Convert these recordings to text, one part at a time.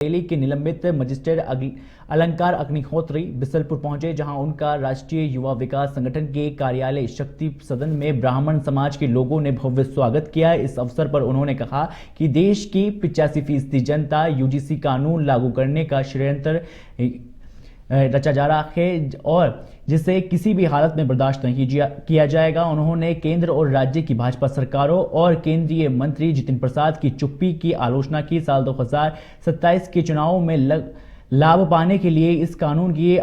दिल्ली के निलंबित मजिस्ट्रेट अलंकार अग्निहोत्री बिसलपुर पहुंचे, जहां उनका राष्ट्रीय युवा विकास संगठन के कार्यालय शक्ति सदन में ब्राह्मण समाज के लोगों ने भव्य स्वागत किया। इस अवसर पर उन्होंने कहा कि देश की 85% जनता यूजीसी कानून लागू करने का षड्यंत्र रचा जा रहा है और जिसे किसी भी हालत में बर्दाश्त नहीं किया जाएगा। उन्होंने केंद्र और राज्य की भाजपा सरकारों और केंद्रीय मंत्री जितिन प्रसाद की चुप्पी की आलोचना की। साल 2027 के चुनावों में लाभ पाने के लिए इस कानून की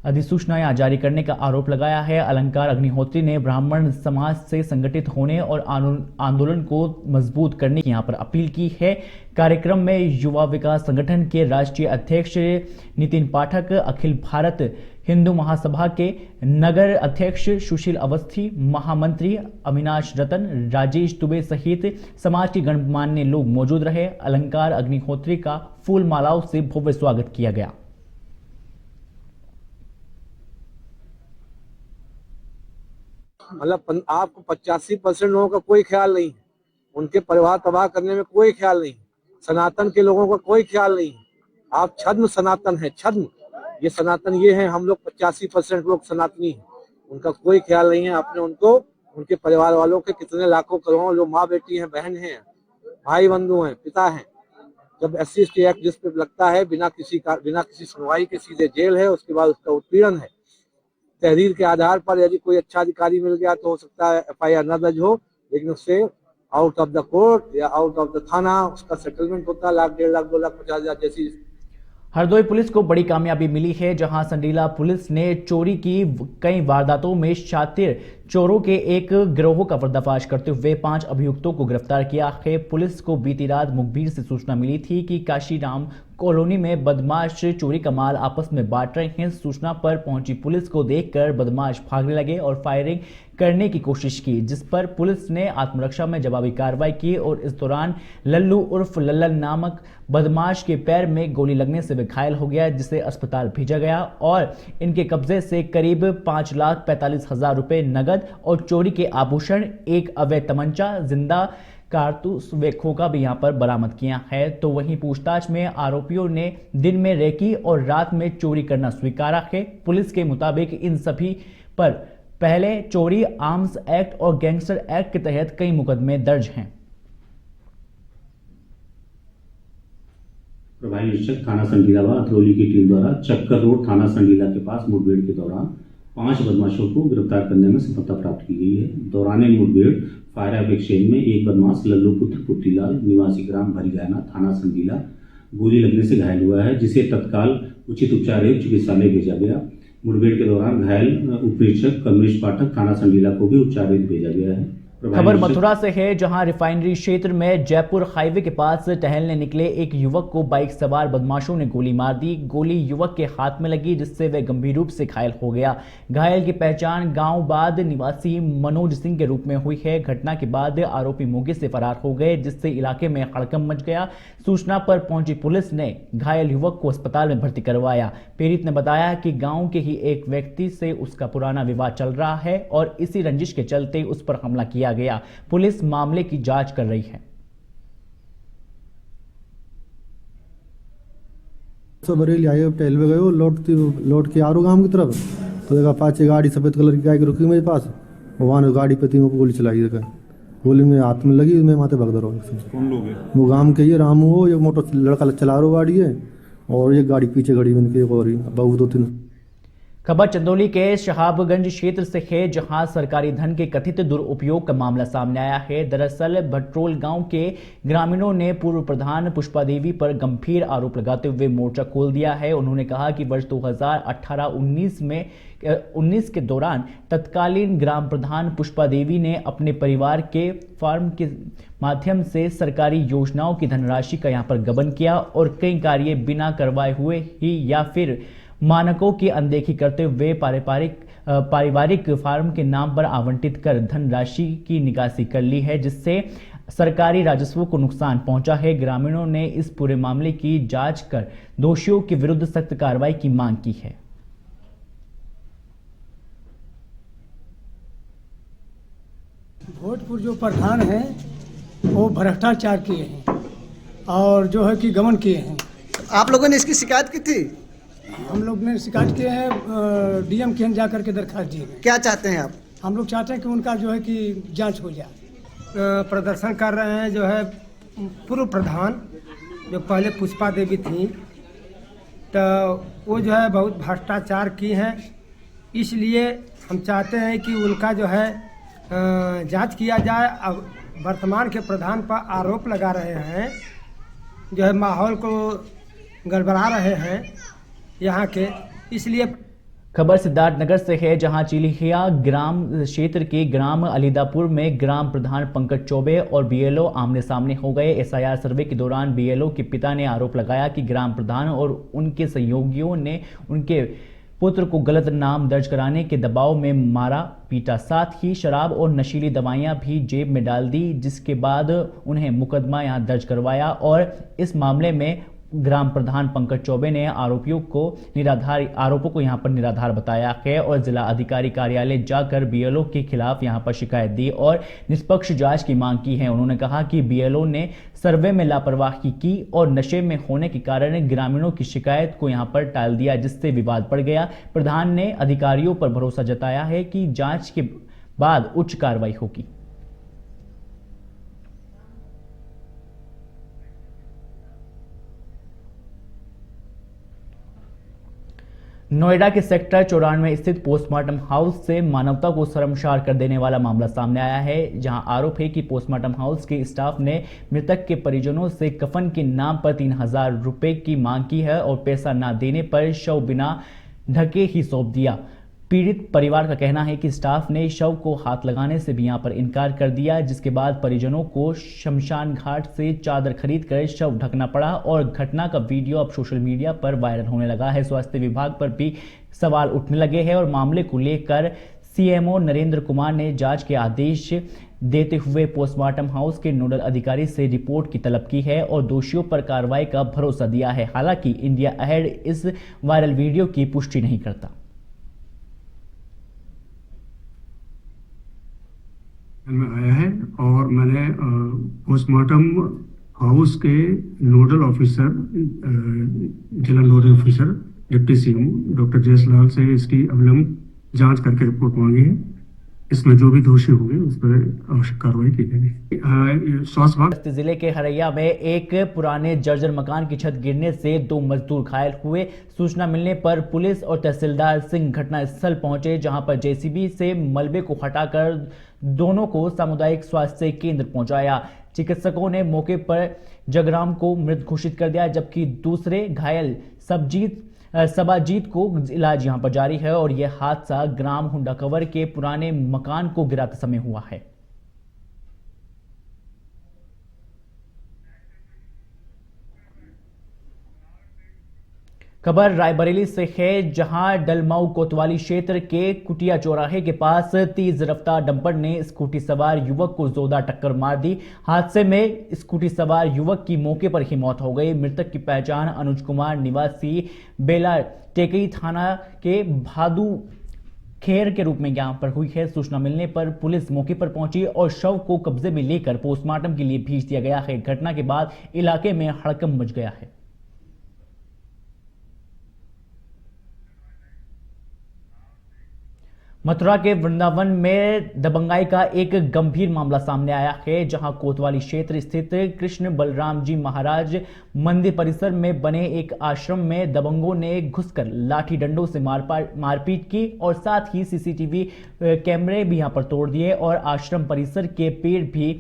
अधिसूचना जारी करने का आरोप लगाया है। अलंकार अग्निहोत्री ने ब्राह्मण समाज से संगठित होने और आंदोलन को मजबूत करने की यहां पर अपील की है। कार्यक्रम में युवा विकास संगठन के राष्ट्रीय अध्यक्ष नितिन पाठक, अखिल भारत हिंदू महासभा के नगर अध्यक्ष सुशील अवस्थी, महामंत्री अविनाश रतन, राजेश दुबे सहित समाज के गणमान्य लोग मौजूद रहे। अलंकार अग्निहोत्री का फूल मालाओं से भव्य स्वागत किया गया। मतलब आपको 85% लोगों का कोई ख्याल नहीं, उनके परिवार तबाह करने में कोई ख्याल नहीं, सनातन के लोगों का कोई ख्याल नहीं। आप छद्म सनातन है, छद्म ये सनातन ये है, हम लोग 85% लोग सनातनी हैं, उनका कोई ख्याल नहीं है। आपने उनको उनके परिवार वालों के कितने लाखों करोड़ों जो माँ बेटी हैं, बहन हैं, भाई बंधु हैं, पिता हैं, जब SC/ST एक्ट जिस पे लगता है बिना किसी सुनवाई के सीधे जेल है, उसके बाद उसका उत्पीड़न है। तहरीर के आधार पर यदि कोई अच्छा अधिकारी मिल गया तो हो सकता है FIR न दर्ज हो, लेकिन उससे आउट ऑफ द कोर्ट या आउट ऑफ द थाना उसका सेटलमेंट होता है 1 लाख, 1.5 लाख, 2 लाख 50 हजार जैसी। हरदोई पुलिस को बड़ी कामयाबी मिली है, जहां संडीला पुलिस ने चोरी की कई वारदातों में शातिर चोरों के एक गिरोह का पर्दाफाश करते हुए 5 अभियुक्तों को गिरफ्तार किया है। पुलिस को बीती रात मुखबिर से सूचना मिली थी कि काशीराम कॉलोनी में बदमाश चोरी का माल आपस में बांट रहे हैं। सूचना पर पहुंची पुलिस को देखकर बदमाश भागने लगे और फायरिंग करने की कोशिश की, जिस पर पुलिस ने आत्मरक्षा में जवाबी कार्रवाई की और इस दौरान लल्लू उर्फ लल्लन नामक बदमाश के पैर में गोली लगने से वे घायल हो गया, जिसे अस्पताल भेजा गया और इनके कब्जे से करीब 5,45,000 रुपए नगद और चोरी के आभूषण, एक अवैध तमंचा, जिंदा कारतूस व खोखा भी यहां पर बरामद किया है। तो वहीं पूछताछ में आरोपियों ने दिन में रेकी और रात में चोरी करना स्वीकारा है। पुलिस के मुताबिक इन सभी पर पहले चोरी, आर्म्स एक्ट और गैंगस्टर एक्ट के तहत कई मुकदमे दर्ज हैं। प्रभारी निरीक्षक थाना संडीला व अतरौली की टीम द्वारा चक्कर रोड थाना संडीला के पास मुठभेड़ के दौरान 5 बदमाशों को गिरफ्तार करने में सफलता प्राप्त की गई है। दौरान मुठभेड़ फायर ऑफ एक्सचेंज में एक बदमाश लल्लू पुत्र पुत्तीलाल निवासी ग्राम भरीगैना थाना संडीला गोली लगने से घायल हुआ है, जिसे तत्काल उचित उपचार हेतु चिकित्सालय भेजा गया। मुठभेड़ के दौरान घायल उपरीक्षक कमलेश पाठक थाना संडीला को भी उपचार हेतु भेजा गया है। खबर मथुरा से है, जहां रिफाइनरी क्षेत्र में जयपुर हाईवे के पास टहलने निकले एक युवक को बाइक सवार बदमाशों ने गोली मार दी। गोली युवक के हाथ में लगी, जिससे वह गंभीर रूप से घायल हो गया। घायल की पहचान गांव बाद निवासी मनोज सिंह के रूप में हुई है। घटना के बाद आरोपी मौके से फरार हो गए, जिससे इलाके में हड़कंप मच गया। सूचना पर पहुंची पुलिस ने घायल युवक को अस्पताल में भर्ती करवाया। पीड़ित ने बताया कि गांव के ही एक व्यक्ति से उसका पुराना विवाद चल रहा है और इसी रंजिश के चलते उस पर हमला किया गया। पुलिस मामले की जांच कर रही है। बरेली आए, टहलवे गए, लौट के आरो गांव की तरफ तो देखा पाछे गाड़ी सफेद कलर की गाय की रुकी मेरे पास, वहां गाड़ी पे तीनों को गोली चलाई। देखा गोली में हाथ में लगी, मैं माथे भग रहा। कौन लोग है? वो गांव के ये रामू हो, ये मोटर लड़का चला रहा गाड़ी है और ये गाड़ी पीछे खड़ी बन के और बहुत 2-3। खबर चंदौली के शहाबगंज क्षेत्र से है, जहां सरकारी धन के कथित दुरुपयोग का मामला सामने आया है। दरअसल भट्रोल गांव के ग्रामीणों ने पूर्व प्रधान पुष्पा देवी पर गंभीर आरोप लगाते हुए मोर्चा खोल दिया है। उन्होंने कहा कि वर्ष 2018-19 के दौरान तत्कालीन ग्राम प्रधान पुष्पा देवी ने अपने परिवार के फार्म के माध्यम से सरकारी योजनाओं की धनराशि का यहां पर गबन किया और कई कार्य बिना करवाए हुए ही या फिर मानकों की अनदेखी करते हुए पारिवारिक फार्म के नाम पर आवंटित कर धनराशि की निकासी कर ली है, जिससे सरकारी राजस्व को नुकसान पहुंचा है। ग्रामीणों ने इस पूरे मामले की जांच कर दोषियों के विरुद्ध सख्त कार्रवाई की मांग की है। भोजपुर जो प्रधान है वो भ्रष्टाचार किए हैं, और जो है कि गमन किए हैं। आप लोगों ने इसकी शिकायत की थी? हम लोग ने शिकायत किए हैं, डीएम के यहाँ जा करके दरखास्त दिए हैं। क्या चाहते हैं आप? हम लोग चाहते हैं कि उनका जो है कि जांच हो जाए। प्रदर्शन कर रहे हैं जो है पूर्व प्रधान जो पहले पुष्पा देवी थी, तो वो जो है बहुत भ्रष्टाचार की हैं, इसलिए हम चाहते हैं कि उनका जो है जांच किया जाए। अब वर्तमान के प्रधान पर आरोप लगा रहे हैं, जो है माहौल को गड़बड़ा रहे हैं यहाँ के, इसलिए। खबर सिद्धार्थनगर से है, जहां चिलिखिया ग्राम क्षेत्र के ग्राम अलीदापुर में ग्राम प्रधान पंकज चौबे और बीएलओ आमने सामने हो गए। एसआईआर सर्वे के दौरान बीएलओ के पिता ने आरोप लगाया कि ग्राम प्रधान और उनके सहयोगियों ने उनके पुत्र को गलत नाम दर्ज कराने के दबाव में मारा पीटा, साथ ही शराब और नशीली दवाइयां भी जेब में डाल दी, जिसके बाद उन्हें मुकदमा यहां दर्ज करवाया। और इस मामले में ग्राम प्रधान पंकज चौबे ने आरोपों को यहां पर निराधार बताया है और जिला अधिकारी कार्यालय जाकर बीएलओ के खिलाफ यहां पर शिकायत दी और निष्पक्ष जांच की मांग की है। उन्होंने कहा कि बीएलओ ने सर्वे में लापरवाही की और नशे में होने के कारण ग्रामीणों की शिकायत को यहां पर टाल दिया, जिससे विवाद बढ़ गया। प्रधान ने अधिकारियों पर भरोसा जताया है कि जांच के बाद उच्च कार्रवाई होगी। नोएडा के सेक्टर 94 स्थित पोस्टमार्टम हाउस से मानवता को शर्मसार कर देने वाला मामला सामने आया है, जहां आरोप है कि पोस्टमार्टम हाउस के स्टाफ ने मृतक के परिजनों से कफन के नाम पर 3000 रुपए की मांग की है और पैसा न देने पर शव बिना ढके ही सौंप दिया। पीड़ित परिवार का कहना है कि स्टाफ ने शव को हाथ लगाने से भी यहां पर इनकार कर दिया, जिसके बाद परिजनों को शमशान घाट से चादर खरीद कर शव ढकना पड़ा और घटना का वीडियो अब सोशल मीडिया पर वायरल होने लगा है। स्वास्थ्य विभाग पर भी सवाल उठने लगे हैं और मामले को लेकर सीएमओ नरेंद्र कुमार ने जांच के आदेश देते हुए पोस्टमार्टम हाउस के नोडल अधिकारी से रिपोर्ट की तलब की है और दोषियों पर कार्रवाई का भरोसा दिया है। हालांकि इंडिया अहेड इस वायरल वीडियो की पुष्टि नहीं करता। में आया है और मैंने पोस्टमार्टम हाउस के नोडल ऑफिसर, जिला nodal officer deputy CM doctor Jaisalal से इसकी अविलंब जांच करके रिपोर्ट मांगी है। इसमें जो भी दोषी होंगे उस पर आवश्यक कार्रवाई की जाएगी। स्वास्थ्य विभाग जिले के हरैया में एक पुराने जर्जर मकान की छत गिरने से 2 मजदूर घायल हुए। सूचना मिलने पर पुलिस और तहसीलदार सिंह घटनास्थल पहुंचे, जहां पर जेसीबी से मलबे को हटाकर दोनों को सामुदायिक स्वास्थ्य केंद्र पहुंचाया। चिकित्सकों ने मौके पर जगराम को मृत घोषित कर दिया, जबकि दूसरे घायल सबाजीत को इलाज यहां पर जारी है और यह हादसा ग्राम हुंडा कवर के पुराने मकान को गिराते समय हुआ है। खबर रायबरेली से है, जहां डलमाऊ कोतवाली क्षेत्र के कुटिया चौराहे के पास तेज रफ्तार डंपर ने स्कूटी सवार युवक को जोरदार टक्कर मार दी। हादसे में स्कूटी सवार युवक की मौके पर ही मौत हो गई। मृतक की पहचान अनुज कुमार निवासी बेला टेकई थाना के भादू खेर के रूप में यहां पर हुई है। सूचना मिलने पर पुलिस मौके पर पहुंची और शव को कब्जे में लेकर पोस्टमार्टम के लिए भेज दिया गया है। घटना के बाद इलाके में हड़कंप मच गया है। मथुरा के वृंदावन में दबंगाई का एक गंभीर मामला सामने आया है, जहां कोतवाली क्षेत्र स्थित कृष्ण बलराम जी महाराज मंदिर परिसर में बने एक आश्रम में दबंगों ने घुसकर लाठी डंडों से मारपीट की और साथ ही सीसीटीवी कैमरे भी यहां पर तोड़ दिए और आश्रम परिसर के पेड़ भी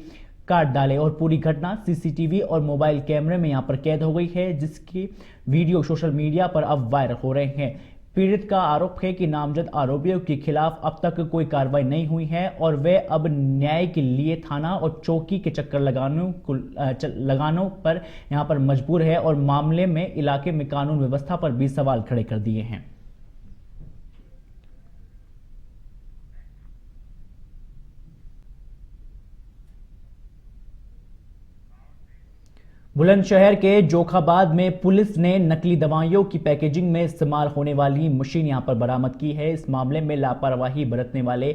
काट डाले और पूरी घटना सीसीटीवी और मोबाइल कैमरे में यहां पर कैद हो गई है, जिसकी वीडियो सोशल मीडिया पर अब वायरल हो रहे हैं। पीड़ित का आरोप है कि नामजद आरोपियों के खिलाफ अब तक कोई कार्रवाई नहीं हुई है और वे अब न्याय के लिए थाना और चौकी के चक्कर लगानों पर यहां पर मजबूर है और मामले में इलाके में कानून व्यवस्था पर भी सवाल खड़े कर दिए हैं। बुलंदशहर के जोखाबाद में पुलिस ने नकली दवाइयों की पैकेजिंग में इस्तेमाल होने वाली मशीन यहां पर बरामद की है। इस मामले में लापरवाही बरतने वाले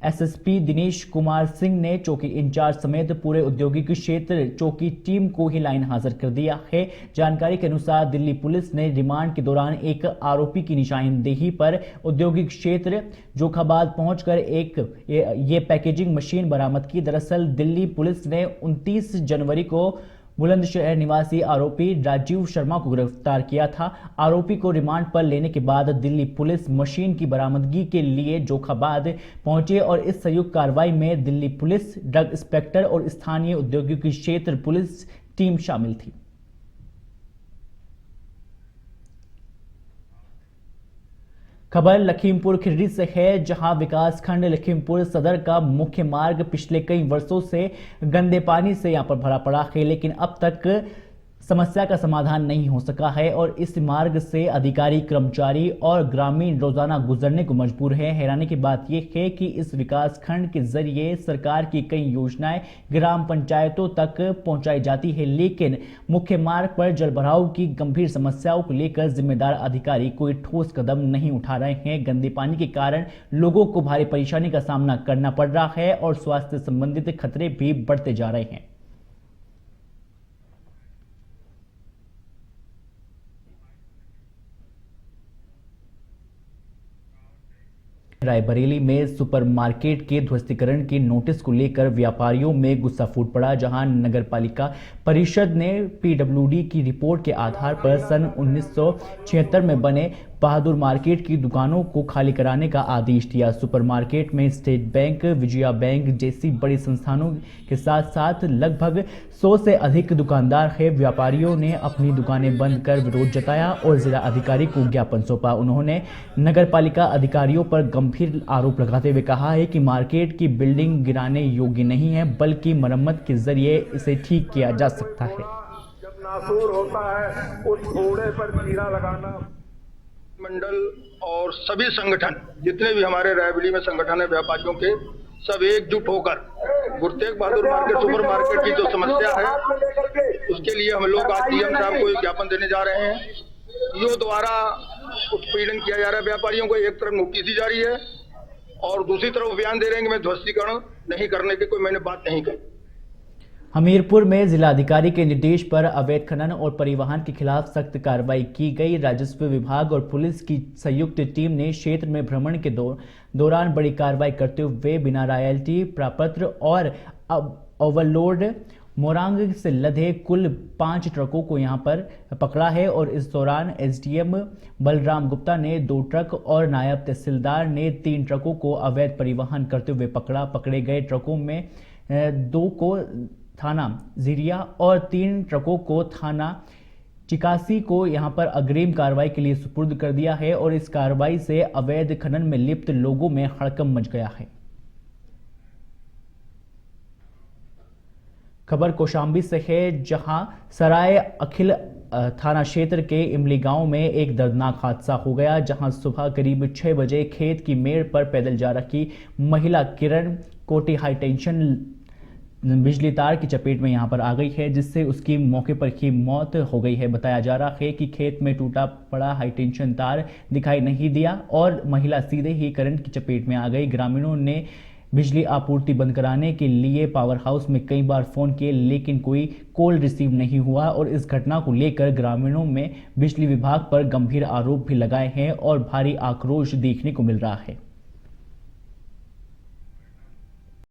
एसएसपी दिनेश कुमार सिंह ने चौकी इंचार्ज समेत पूरे औद्योगिक क्षेत्र चौकी टीम को ही लाइन हाजिर कर दिया है। जानकारी के अनुसार दिल्ली पुलिस ने रिमांड के दौरान एक आरोपी की निशानदेही पर औद्योगिक क्षेत्र जोखाबाद पहुंचकर ये पैकेजिंग मशीन बरामद की। दरअसल दिल्ली पुलिस ने 29 जनवरी को बुलंदशहर निवासी आरोपी राजीव शर्मा को गिरफ्तार किया था। आरोपी को रिमांड पर लेने के बाद दिल्ली पुलिस मशीन की बरामदगी के लिए जोखाबाद पहुंचे और इस संयुक्त कार्रवाई में दिल्ली पुलिस, ड्रग इंस्पेक्टर और स्थानीय औद्योगिक क्षेत्र पुलिस टीम शामिल थी। खबर लखीमपुर खिरडी से है, जहां विकास खंड लखीमपुर सदर का मुख्य मार्ग पिछले कई वर्षों से गंदे पानी से यहां पर भरा पड़ा है, लेकिन अब तक समस्या का समाधान नहीं हो सका है और इस मार्ग से अधिकारी, कर्मचारी और ग्रामीण रोजाना गुजरने को मजबूर हैं। हैरानी की बात यह है कि इस विकास खंड के जरिए सरकार की कई योजनाएं ग्राम पंचायतों तक पहुंचाई जाती है, लेकिन मुख्य मार्ग पर जलभराव की गंभीर समस्याओं को लेकर जिम्मेदार अधिकारी कोई ठोस कदम नहीं उठा रहे हैं। गंदे पानी के कारण लोगों को भारी परेशानी का सामना करना पड़ रहा है और स्वास्थ्य संबंधित खतरे भी बढ़ते जा रहे हैं। रायबरेली में सुपरमार्केट के ध्वस्तीकरण के नोटिस को लेकर व्यापारियों में गुस्सा फूट पड़ा, जहां नगरपालिका परिषद ने पीडब्ल्यूडी की रिपोर्ट के आधार पर सन 1976 में बने बहादुर मार्केट की दुकानों को खाली कराने का आदेश दिया। सुपरमार्केट में स्टेट बैंक, विजया बैंक जैसी बड़ी संस्थानों के साथ साथ लगभग 100 से अधिक दुकानदार है। व्यापारियों ने अपनी दुकानें बंद कर विरोध जताया और जिला अधिकारी को ज्ञापन सौंपा। उन्होंने नगरपालिका अधिकारियों पर गंभीर आरोप लगाते हुए कहा है कि मार्केट की बिल्डिंग गिराने योग्य नहीं है, बल्कि मरम्मत के जरिए इसे ठीक किया जा सकता है। जब नासूर होता है उस घोड़े पर चीरा लगाना। मंडल और सभी संगठन, जितने भी हमारे रायबरेली में संगठन है व्यापारियों के, सब एकजुट होकर गुरतेग बहादुर मार्केट, सुपर मार्केट की जो समस्या है उसके लिए हम लोग आज सीएम साहब को एक ज्ञापन देने जा रहे हैं। ईओ द्वारा उत्पीड़न किया जा रहा है व्यापारियों को, एक तरफ नोटिस दी जा रही है और दूसरी तरफ बयान दे रहे हैं कि मैं ध्वस्तीकरण नहीं करने की कोई मैंने बात नहीं कही। हमीरपुर में जिलाधिकारी के निर्देश पर अवैध खनन और परिवहन के खिलाफ सख्त कार्रवाई की गई। राजस्व विभाग और पुलिस की संयुक्त टीम ने क्षेत्र में भ्रमण के दौरान बड़ी कार्रवाई करते हुए बिना रॉयल्टी प्रापत्र और ओवरलोड मोरांग से लदे कुल 5 ट्रकों को यहां पर पकड़ा है और इस दौरान एसडीएम बलराम गुप्ता ने 2 ट्रक और नायब तहसीलदार ने 3 ट्रकों को अवैध परिवहन करते हुए पकड़ा। पकड़े गए ट्रकों में 2 को थाना जीरिया और 3 ट्रकों को थाना चिकासी को यहां पर अग्रिम कार्रवाई के लिए सुपुर्द कर दिया है और इस कार्रवाई से अवैध खनन में लिप्त लोगों में हड़कंप मच गया है। खबर कौशाम्बी से है, जहां सराय अखिल थाना क्षेत्र के इमली गांव में एक दर्दनाक हादसा हो गया, जहां सुबह करीब 6 बजे खेत की मेड़ पर पैदल जा रही महिला किरण कोटी हाई टेंशन बिजली तार की चपेट में यहां पर आ गई है, जिससे उसकी मौके पर ही मौत हो गई है। बताया जा रहा है कि खेत में टूटा पड़ा हाई टेंशन तार दिखाई नहीं दिया और महिला सीधे ही करंट की चपेट में आ गई। ग्रामीणों ने बिजली आपूर्ति बंद कराने के लिए पावर हाउस में कई बार फोन किए, लेकिन कोई कॉल रिसीव नहीं हुआ और इस घटना को लेकर ग्रामीणों में बिजली विभाग पर गंभीर आरोप भी लगाए हैं और भारी आक्रोश देखने को मिल रहा है।